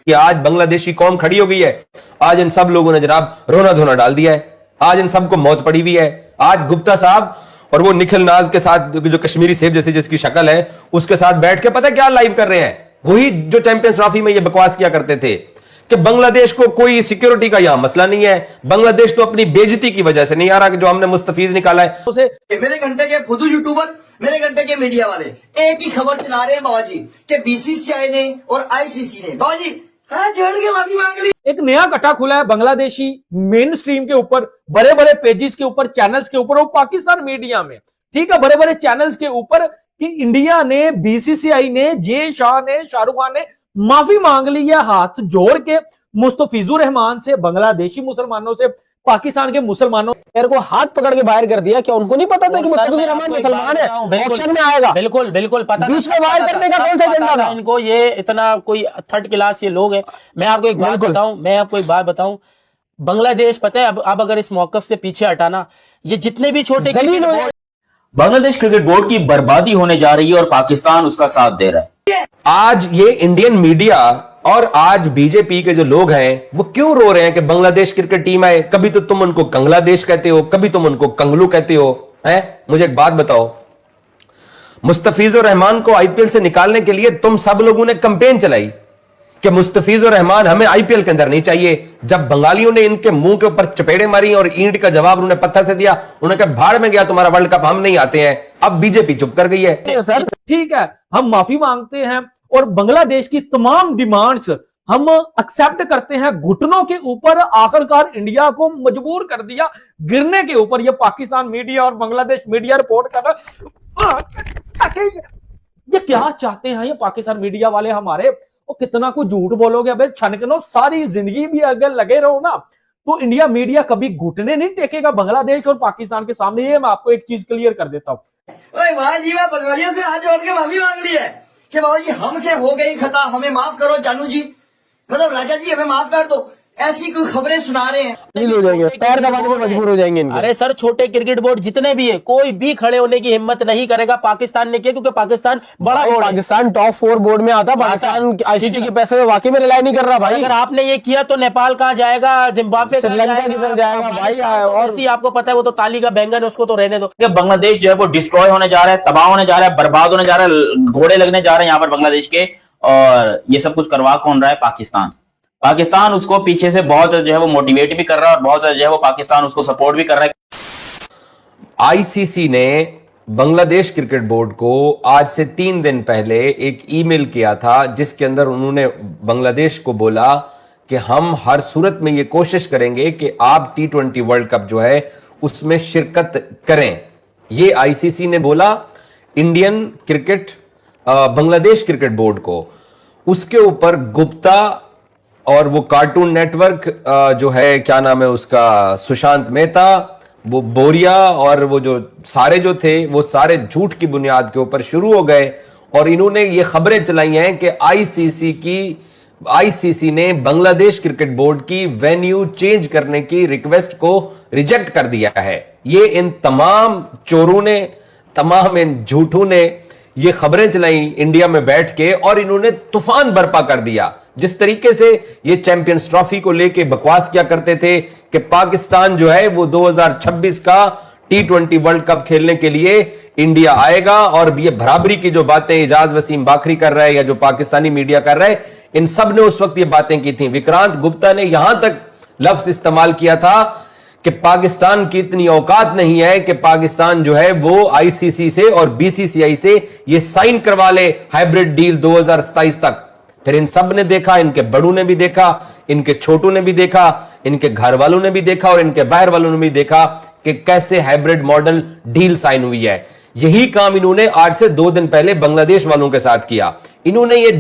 कि आज बांग्लादेशी कौम खड़ी हो गई है। आज इन सब लोगों ने जनाब रोना धोना डाल दिया है, आज इन सबको मौत पड़ी हुई है। आज गुप्ता साहब और वो निखिल नाज के साथ जो कश्मीरी सेब जैसी जिसकी शक्ल है उसके साथ बैठ के पता क्या लाइव कर रहे हैं, वही जो चैंपियंस ट्रॉफी में ये बकवास किया करते थे कि बांग्लादेश को कोई सिक्योरिटी का यहां मसला नहीं है, बांग्लादेश तो अपनी बेइज्जती की वजह से नहीं आ रहा कि जो हमने मुस्तफीज निकाला है उसे। मेरे घंटे के खुद यूट्यूबर, मेरे घंटे के मीडिया वाले एक ही खबर चला रहे हैं बाबा जी कि बीसीसीआई ने और आईसीसी ने बाबा जी हाँ जोड़ के माफी मांग ली। एक नया गठा खुला है बांग्लादेशी मेन स्ट्रीम के ऊपर, बड़े बड़े पेजेस के ऊपर, चैनल्स के ऊपर, वो पाकिस्तान मीडिया में, ठीक है, बड़े बड़े चैनल्स के ऊपर कि इंडिया ने, बीसीसीआई ने, जे शाह ने, शाहरुख खान ने माफी मांग ली है हाथ जोड़ के मुस्तफिजुर रहमान से, बांग्लादेशी मुसलमानों से, पाकिस्तान के मुसलमानों को हाथ पकड़ के बाहर कर दिया। क्या उनको नहीं पता था कि मुस्तफिजुर रहमान मुसलमान है, ऑप्शन में आएगा? बिल्कुल बिल्कुल पता, बीच में बाहर करने का कौन सा एजेंडा था इनको? ये इतना कोई थर्ड क्लास ये लोग हैं। मैं आपको एक बात बताऊं, बांग्लादेश पता है अब अगर इस मौकफ से पीछे हटाना, ये जितने भी छोटे बांग्लादेश क्रिकेट बोर्ड की बर्बादी होने जा रही है और पाकिस्तान उसका साथ दे रहा है। आज ये इंडियन मीडिया और आज बीजेपी के जो लोग हैं वो क्यों रो रहे हैं कि बांग्लादेश क्रिकेट टीम है? कभी तो तुम उनको कंगलादेश कहते हो, कभी तुम उनको कंगलू कहते हो, हैं? मुझे एक बात बताओ, मुस्तफिजुर रहमान को आईपीएल से निकालने के लिए तुम सब लोगों ने कैंपेन चलाई कि मुस्तफिजुर रहमान हमें आईपीएल के अंदर नहीं चाहिए। जब बंगालियों ने इनके मुंह के ऊपर चपेड़े मारी और ईंट का जवाब उन्होंने पत्थर से दिया, उन्होंने कहा भाड़ में गया तुम्हारा वर्ल्ड कप, हम नहीं आते हैं। अब बीजेपी चुप कर गई है। सर ठीक है, हम माफी मांगते हैं और बांग्लादेश की तमाम डिमांड्स हम एक्सेप्ट करते हैं। घुटनों के ऊपर आखिरकार इंडिया को मजबूर कर दिया गिरने के ऊपर। ये पाकिस्तान मीडिया और बांग्लादेश मीडिया रिपोर्ट कर रहा, ये क्या चाहते हैं ये पाकिस्तान मीडिया वाले हमारे? वो कितना को झूठ बोलोगे अबे छनकनो, सारी जिंदगी भी अगर लगे रहो ना तो इंडिया मीडिया कभी घुटने नहीं टेकेगा बांग्लादेश और पाकिस्तान के सामने। ये मैं आपको एक चीज क्लियर कर देता हूं। वाह जी वाह, बंगालियों से हाथ जोड़ के माफी मांग ली है कि बाबा जी हमसे हो गई खता, हमें माफ करो जानू जी, मतलब राजा जी हमें माफ कर दो। ऐसी कोई खबरें सुना रहे हैं, हो जाएंगे, पैर दबाने में मजबूर हो जाएंगे इनके। अरे सर, छोटे क्रिकेट बोर्ड जितने भी है कोई भी खड़े होने की हिम्मत नहीं करेगा। पाकिस्तान ने किया क्योंकि पाकिस्तान बड़ा बोर्ड, पाकिस्तान टॉप 4 बोर्ड में आता। पाकिस्तान आईसीसी के पैसे में वाकई में रिलाई नहीं कर रहा भाई। अगर आपने ये किया तो नेपाल कहां जाएगा, जिम्बाब्वे श्रीलंका किधर जाएगा भाई? और ऐसी आपको पता है वो तो ताली का बैंगन, उसको तो रहने दो। बांग्लादेश जो है वो डिस्ट्रॉय होने जा रहा है, तबाह होने जा रहा है, बर्बाद होने जा रहा है, घोड़े लगने जा रहे हैं यहाँ पर बांग्लादेश के। और ये सब कुछ करवा कौन रहा है? पाकिस्तान उसको पीछे से बहुत जो है वो मोटिवेट भी कर रहा है और बहुत जो है वो पाकिस्तान उसको सपोर्ट भी कर रहा है। आईसीसी ने बांग्लादेश क्रिकेट बोर्ड को आज से 3 दिन पहले एक ईमेल किया था जिसके अंदर उन्होंने बांग्लादेश को बोला कि हम हर सूरत में ये कोशिश करेंगे कि आप T20 वर्ल्ड कप जो है उसमें शिरकत करें। ये आईसीसी ने बोला Indian cricket Bangladesh cricket board को। उसके ऊपर गुप्ता और वो कार्टून नेटवर्क जो है, क्या नाम है उसका, सुशांत मेहता, वो बोरिया और वो जो सारे जो थे वो सारे झूठ की बुनियाद के ऊपर शुरू हो गए। और इन्होंने ये खबरें चलाई हैं कि आईसीसी ने बांग्लादेश क्रिकेट बोर्ड की वेन्यू चेंज करने की रिक्वेस्ट को रिजेक्ट कर दिया है। ये इन तमाम चोरों ने, तमाम इन झूठों ने ये खबरें चलाई इंडिया में बैठ के और इन्होंने तूफान बर्पा कर दिया। जिस तरीके से ये चैंपियंस ट्रॉफी को लेके बकवास किया करते थे कि पाकिस्तान जो है वो 2026 का T20 वर्ल्ड कप खेलने के लिए इंडिया आएगा, और ये बराबरी की जो बातें इजाज वसीम बाखरी कर रहा है या जो पाकिस्तानी मीडिया कर रहा है, इन सब ने उस वक्त ये बातें की थी। विक्रांत गुप्ता ने यहां तक लफ्ज इस्तेमाल किया था कि पाकिस्तान की इतनी औकात नहीं है कि पाकिस्तान जो है वो आईसीसी से और बीसीसीआई से ये साइन करवा ले हाइब्रिड डील 2027 तक। फिर इन सब ने देखा, इनके बड़ों ने भी देखा, इनके छोटों ने भी देखा, इनके घर वालों ने भी देखा और इनके बाहर वालों ने भी देखा कि कैसे हाइब्रिड मॉडल डील साइन हुई है। यही काम इन्होंने आज से 2 दिन पहले बांग्लादेश वालों के साथ किया। इन्होंने ये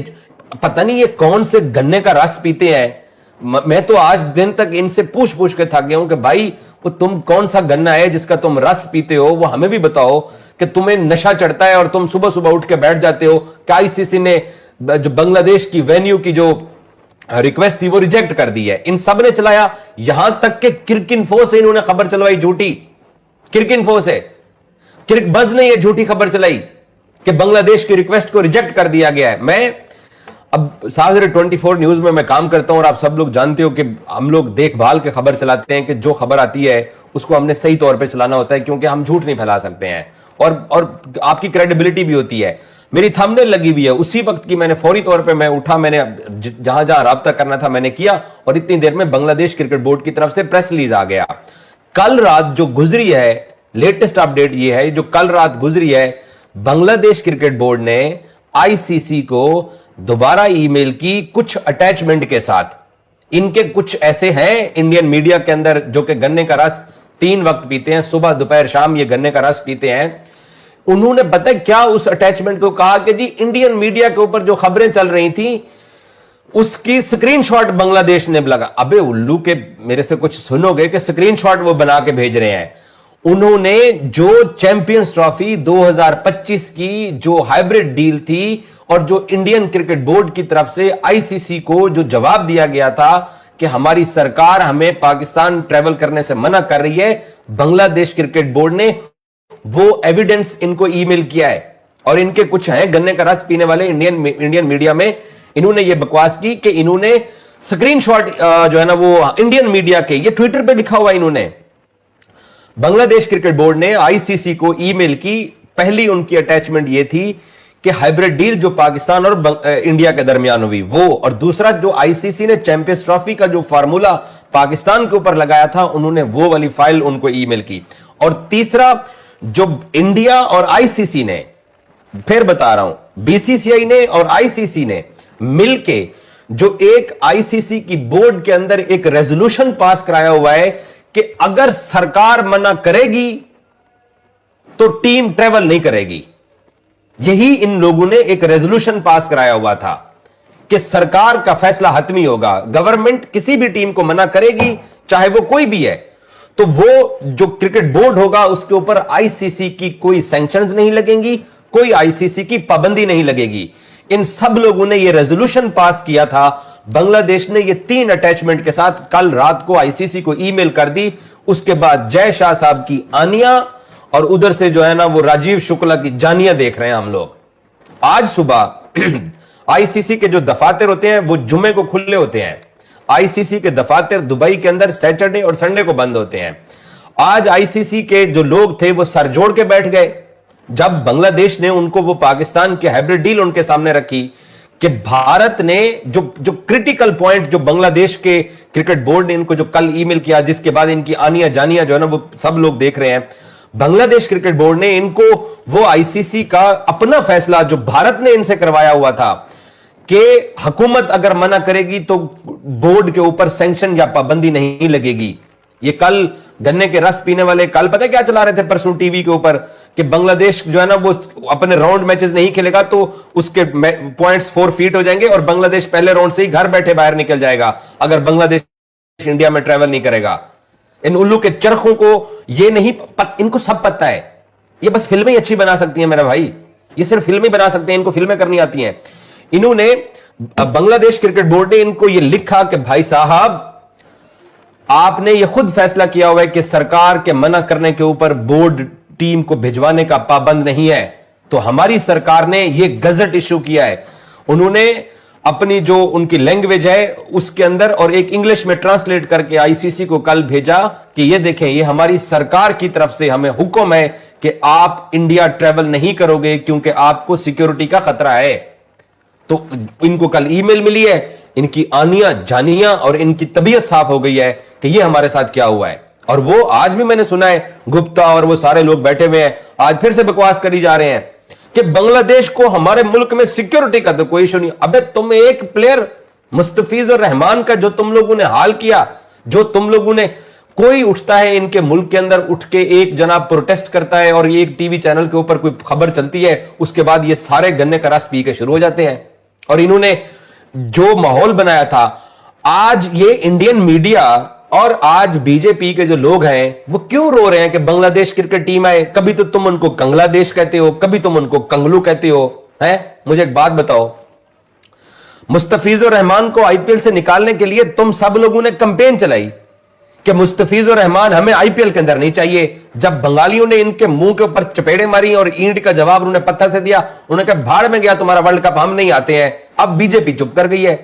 पता नहीं ये कौन से गन्ने का रस पीते हैं। मैं तो आज दिन तक इनसे पूछ के थक गया हूं कि भाई वो तुम कौन सा गन्ना है जिसका तुम रस पीते हो, वो हमें भी बताओ कि तुम्हें नशा चढ़ता है और तुम सुबह सुबह उठ के बैठ जाते हो कि आईसीसी ने जो बांग्लादेश की वेन्यू की जो रिक्वेस्ट थी वो रिजेक्ट कर दी है। इन सब ने चलाया, यहां तक कि क्रिकइन्फो से इन्होंने खबर चलवाई झूठी। क्रिकइन्फो से, क्रिकबज़ ने यह झूठी खबर चलाई कि बांग्लादेश की रिक्वेस्ट को रिजेक्ट कर दिया गया है। मैं अब साजरे 24 न्यूज में मैं काम करता हूं और आप सब लोग जानते हो कि हम लोग देखभाल के खबर चलाते हैं कि जो खबर आती है उसको हमने सही तौर पे चलाना होता है, क्योंकि हम झूठ नहीं फैला सकते हैं और आपकी क्रेडिबिलिटी भी होती है। मेरी थंबनेल लगी हुई है, उसी वक्त की मैंने फौरी तौर पे मैं उठा, मैंने जहां जहां राब्ता करना था मैंने किया और इतनी देर में बांग्लादेश क्रिकेट बोर्ड की तरफ से प्रेस रिलीज आ गया। कल रात जो गुजरी है, लेटेस्ट अपडेट ये है, जो कल रात गुजरी है, बांग्लादेश क्रिकेट बोर्ड ने आईसीसी को दोबारा ईमेल की कुछ अटैचमेंट के साथ। इनके कुछ ऐसे हैं इंडियन मीडिया के अंदर जो कि गन्ने का रस 3 वक्त पीते हैं, सुबह दोपहर शाम ये गन्ने का रस पीते हैं। उन्होंने पता है क्या उस अटैचमेंट को कहा कि जी इंडियन मीडिया के ऊपर जो खबरें चल रही थी उसकी स्क्रीनशॉट बांग्लादेश ने लगा। अबे उल्लू के, मेरे से कुछ सुनोगे कि स्क्रीनशॉट वो बना के भेज रहे हैं। उन्होंने जो चैंपियंस ट्रॉफी 2025 की जो हाइब्रिड डील थी और जो इंडियन क्रिकेट बोर्ड की तरफ से आईसीसी को जो जवाब दिया गया था कि हमारी सरकार हमें पाकिस्तान ट्रैवल करने से मना कर रही है, बांग्लादेश क्रिकेट बोर्ड ने वो एविडेंस इनको ईमेल किया है। और इनके कुछ हैं गन्ने का रस पीने वाले इंडियन मीडिया में, इन्होंने ये बकवास की कि इन्होंने स्क्रीनशॉट जो है ना वो इंडियन मीडिया के, ये ट्विटर पे लिखा हुआ इन्होंने, बांग्लादेश क्रिकेट बोर्ड ने आईसीसी को ईमेल की। पहली उनकी अटैचमेंट ये थी कि हाइब्रिड डील जो पाकिस्तान और इंडिया के दरमियान हुई वो, और दूसरा जो आईसीसी ने चैंपियंस ट्रॉफी का जो फार्मूला पाकिस्तान के ऊपर लगाया था, उन्होंने वो वाली फाइल उनको ईमेल की। और तीसरा जो इंडिया और आईसीसी ने, फिर बता रहा हूं, बीसीसीआई ने और आईसीसी ने मिलके जो एक आईसीसी की बोर्ड के अंदर एक रेजोल्यूशन पास कराया हुआ है कि अगर सरकार मना करेगी तो टीम ट्रेवल नहीं करेगी। यही इन लोगों ने एक रेजोल्यूशन पास कराया हुआ था कि सरकार का फैसला हतमी होगा। गवर्नमेंट किसी भी टीम को मना करेगी, चाहे वो कोई भी है, तो वो जो क्रिकेट बोर्ड होगा उसके ऊपर आईसीसी की कोई सैंक्शंस नहीं लगेंगी, कोई आईसीसी की पाबंदी नहीं लगेगी। इन सब लोगों ने ये रेजोल्यूशन पास किया था। बांग्लादेश ने ये 3 अटैचमेंट के साथ कल रात को आईसीसी को ईमेल कर दी। उसके बाद जय शाह साहब की आनिया और उधर से जो है ना वो राजीव शुक्ला की जानिया देख रहे हैं हम लोग। आज सुबह आईसीसी के जो दफातर होते हैं वो जुमे को खुले होते हैं। आईसीसी के दफातर दुबई के अंदर सैटरडे और संडे को बंद होते हैं। आज आईसीसी के जो लोग थे वो सर जोड़ के बैठ गए जब बांग्लादेश ने उनको वो पाकिस्तान की हाइब्रिड डील उनके सामने रखी कि भारत ने जो क्रिटिकल पॉइंट जो बांग्लादेश के क्रिकेट बोर्ड ने इनको जो कल ईमेल किया, जिसके बाद इनकी आनिया जानिया जो है ना वो सब लोग देख रहे हैं। बांग्लादेश क्रिकेट बोर्ड ने इनको वो आईसीसी का अपना फैसला जो भारत ने इनसे करवाया हुआ था कि हुकूमत अगर मना करेगी तो बोर्ड के ऊपर सैंक्शन या पाबंदी नहीं लगेगी। ये कल गन्ने के रस पीने वाले कल पता क्या चला रहे थे परसों टीवी के ऊपर कि बांग्लादेश जो है ना वो अपने राउंड मैचेस नहीं खेलेगा तो उसके पॉइंट्स 4 फीट हो जाएंगे और बांग्लादेश पहले राउंड से ही घर बैठे बाहर निकल जाएगा अगर बांग्लादेश इंडिया में ट्रैवल नहीं करेगा। इन उल्लू के चरखों को ये नहीं इनको सब पता है। ये बस फिल्में अच्छी बना सकती हैं मेरा भाई, ये सिर्फ फिल्में बना सकते हैं, इनको फिल्में करनी आती हैं। इन्होंने बांग्लादेश क्रिकेट बोर्ड ने इनको ये लिखा कि भाई साहब आपने ये खुद फैसला किया हुआ है कि सरकार के मना करने के ऊपर बोर्ड टीम को भिजवाने का पाबंद नहीं है, तो हमारी सरकार ने ये गजट इशू किया है। उन्होंने अपनी जो उनकी लैंग्वेज है उसके अंदर और एक इंग्लिश में ट्रांसलेट करके आईसीसी को कल भेजा कि ये देखें ये हमारी सरकार की तरफ से हमें हुक्म है कि आप इंडिया ट्रैवल नहीं करोगे क्योंकि आपको सिक्योरिटी का खतरा है। तो इनको कल ईमेल मिली है, इनकी आनिया जानिया और इनकी तबीयत साफ हो गई है कि ये हमारे साथ क्या हुआ है। और वो आज भी मैंने सुना है गुप्ता और वो सारे लोग बैठे हुए हैं, आज फिर से बकवास करी जा रहे हैं कि बांग्लादेश को हमारे मुल्क में सिक्योरिटी का तो कोई इशू नहीं। अबे तुम एक प्लेयर मुस्तफिजुर रहमान का जो तुम लोगों ने हाल किया, जो तुम लोगों ने, कोई उठता है इनके मुल्क के अंदर उठ के एक जनाब प्रोटेस्ट करता है और ये एक टीवी चैनल के ऊपर कोई खबर चलती है, उसके बाद ये सारे गन्ने का रस पी के शुरू हो जाते हैं। और इन्होंने जो माहौल बनाया था, आज ये इंडियन मीडिया और आज बीजेपी के जो लोग हैं वो क्यों रो रहे हैं कि बांग्लादेश क्रिकेट टीम आए। कभी तो तुम उनको कंगलादेश कहते हो, कभी तुम उनको कंगलू कहते हो। हैं, मुझे एक बात बताओ, मुस्तफिजुर रहमान को आईपीएल से निकालने के लिए तुम सब लोगों ने कैंपेन चलाई कि मुस्तफिजुर रहमान हमें आईपीएल के अंदर नहीं चाहिए। जब बंगालियों ने इनके मुंह के ऊपर चपेड़े मारी और ईंट का जवाब उन्होंने पत्थर से दिया, उन्होंने कहा भाड़ में गया तुम्हारा वर्ल्ड कप, हम नहीं आते हैं। अब बीजेपी चुप कर गई है।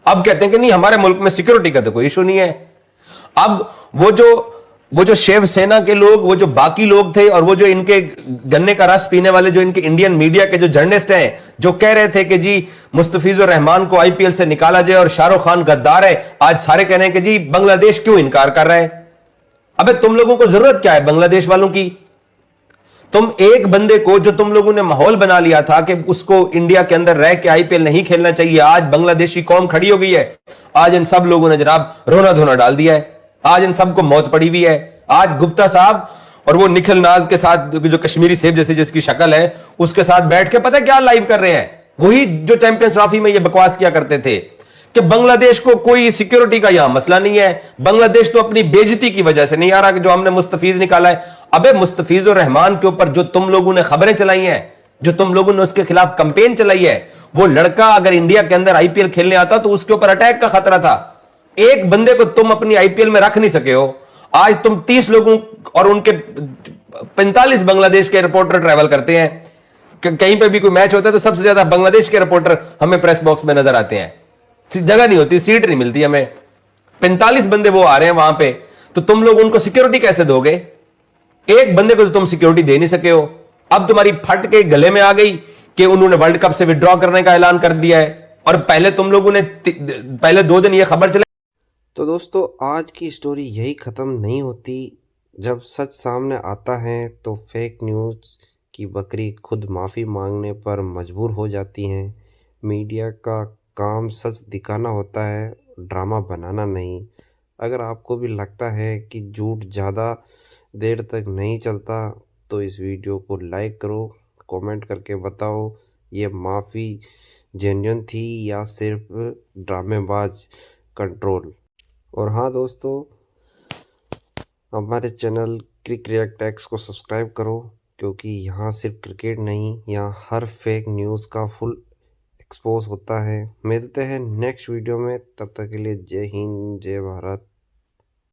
अब कहते हैं कि नहीं, हमारे मुल्क में सिक्योरिटी का तो कोई इशू नहीं है। अब वो जो शिवसेना के लोग, वो जो बाकी लोग थे, और वो जो इनके गन्ने का रस पीने वाले जो इनके इंडियन मीडिया के जो जर्नलिस्ट हैं, जो कह रहे थे कि जी मुस्तफिजुर रहमान को आईपीएल से निकाला जाए और शाहरुख खान गद्दार है, आज सारे कह रहे हैं कि जी बांग्लादेश क्यों इनकार कर रहा है। अबे तुम लोगों को जरूरत क्या है बांग्लादेश वालों की? तुम एक बंदे को जो तुम लोगों ने माहौल बना लिया था कि उसको इंडिया के अंदर रह के आईपीएल नहीं खेलना चाहिए, आज बांग्लादेशी कौम खड़ी हो गई है। आज इन सब लोगों ने जनाब रोना धोना डाल दिया है। आज इन सबको मौत पड़ी हुई है। आज गुप्ता साहब और वो निखिल नाज के साथ जो कश्मीरी सेब जैसी जिसकी शक्ल है, उसके साथ बैठ के पता क्या लाइव कर रहे हैं? वही जो चैंपियंस ट्रॉफी में ये बकवास किया करते थे कि बांग्लादेश को कोई सिक्योरिटी का यहां मसला नहीं है, बांग्लादेश तो अपनी बेइज्जती की वजह से नहीं आ रहा कि जो हमने मुस्तफिज निकाला है। अबे मुस्तफिजुर रहमान के ऊपर जो तुम लोगों ने खबरें चलाई हैं, जो तुम लोगों ने उसके खिलाफ कंपेन चलाई है, वो लड़का अगर इंडिया के अंदर आईपीएल खेलने आता तो उसके ऊपर अटैक का खतरा था। एक बंदे को तुम अपनी आईपीएल में रख नहीं सके हो। आज तुम 30 लोगों और उनके 45 बांग्लादेश के रिपोर्टर ट्रैवल करते हैं। कहीं पे भी कोई मैच होता है तो सबसे ज्यादा बांग्लादेश के रिपोर्टर हमें प्रेस बॉक्स में नजर आते हैं। जगह नहीं होती, सीट नहीं मिलती हमें। 45 बंदे वो आ रहे हैं वहां पे, तो तुम लोग उनको सिक्योरिटी कैसे दोगे? एक बंदे को तो तुम सिक्योरिटी दे नहीं सके हो। अब तुम्हारी फट के गले में आ गई कि उन्होंने वर्ल्ड कप से विड्रॉ करने का ऐलान कर दिया है। और पहले तुम लोगों ने पहले 2 दिन ये खबर चलाई। तो दोस्तों आज की स्टोरी यही ख़त्म नहीं होती। जब सच सामने आता है तो फेक न्यूज़ की बकरी खुद माफ़ी मांगने पर मजबूर हो जाती हैं। मीडिया का काम सच दिखाना होता है, ड्रामा बनाना नहीं। अगर आपको भी लगता है कि झूठ ज़्यादा देर तक नहीं चलता तो इस वीडियो को लाइक करो, कमेंट करके बताओ ये माफ़ी जेन्युइन थी या सिर्फ ड्रामेबाज कंट्रोल। और हाँ दोस्तों, हमारे चैनल क्रिक रिएक्ट एक्स को सब्सक्राइब करो, क्योंकि यहाँ सिर्फ क्रिकेट नहीं, यहाँ हर फेक न्यूज़ का फुल एक्सपोज होता है। मिलते हैं नेक्स्ट वीडियो में, तब तक के लिए जय हिंद, जय भारत।